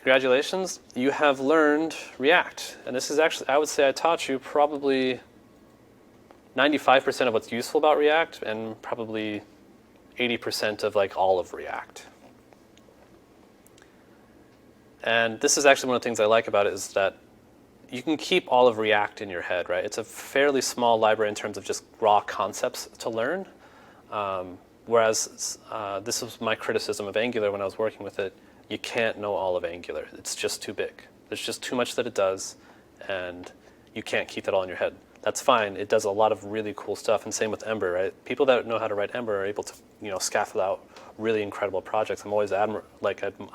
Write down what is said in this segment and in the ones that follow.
congratulations, you have learned React. And this is actually, I would say I taught you probably 95% of what's useful about React and probably 80% of like all of React. And this is actually one of the things I like about it is that you can keep all of React in your head, right? It's a fairly small library in terms of just raw concepts to learn. Whereas this was my criticism of Angular when I was working with it. You can't know all of Angular. It's just too big. There's just too much that it does, and you can't keep that all in your head. That's fine. It does a lot of really cool stuff, and same with Ember, right? People that know how to write Ember are able to, scaffold out really incredible projects. I'm always I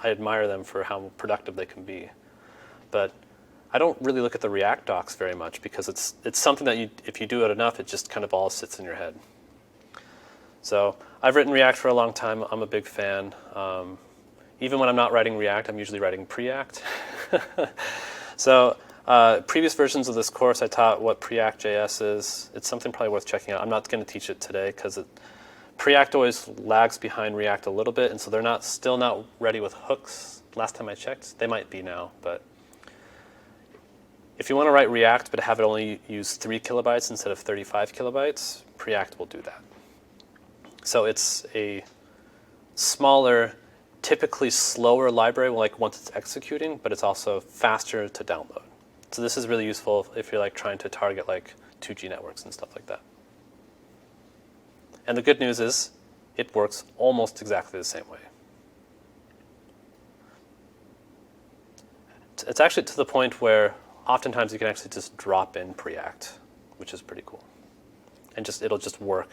admire them for how productive they can be. But I don't really look at the React docs very much because it's something that if you do it enough, it just kind of all sits in your head. So I've written React for a long time. I'm a big fan. Even when I'm not writing React, I'm usually writing Preact. So previous versions of this course, I taught what Preact.js is. It's something probably worth checking out. I'm not going to teach it today because Preact always lags behind React a little bit, and so they're still not ready with hooks. Last time I checked, they might be now. But if you want to write React but have it only use 3 kilobytes instead of 35 kilobytes, Preact will do that. So it's a smaller, typically slower library like once it's executing, but it's also faster to download. So this is really useful if you're like trying to target like 2G networks and stuff like that. And the good news is it works almost exactly the same way. It's actually to the point where oftentimes you can actually just drop in Preact, which is pretty cool. And it'll just work.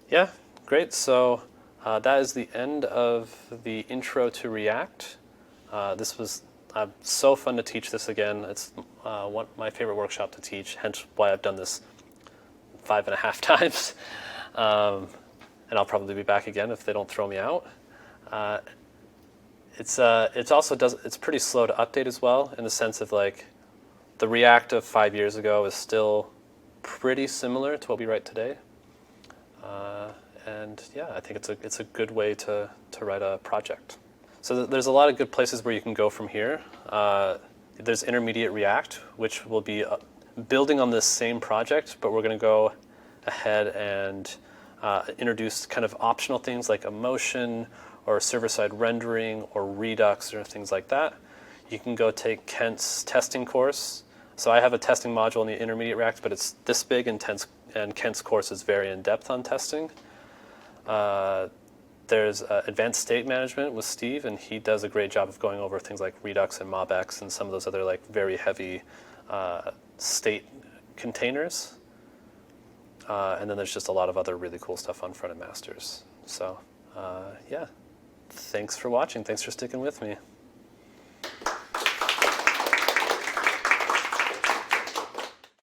Yeah, great. So that is the end of the intro to React. This was so fun to teach this again. It's my favorite workshop to teach, hence why I've done this 5.5 times. And I'll probably be back again if they don't throw me out. It's pretty slow to update as well, in the sense of like the React of 5 years ago is still pretty similar to what we write today. And yeah, I think it's a good way to write a project. So there's a lot of good places where you can go from here. There's Intermediate React, which will be building on this same project, but we're going to go ahead and introduce kind of optional things like emotion or server-side rendering or Redux or things like that. You can go take Kent's testing course. So I have a testing module in the Intermediate React, but it's this big, and Kent's course is very in-depth on testing. There's Advanced State Management with Steve, and he does a great job of going over things like Redux and MobX and some of those other like very heavy state containers. And then there's just a lot of other really cool stuff on front-end masters. So yeah, thanks for watching. Thanks for sticking with me.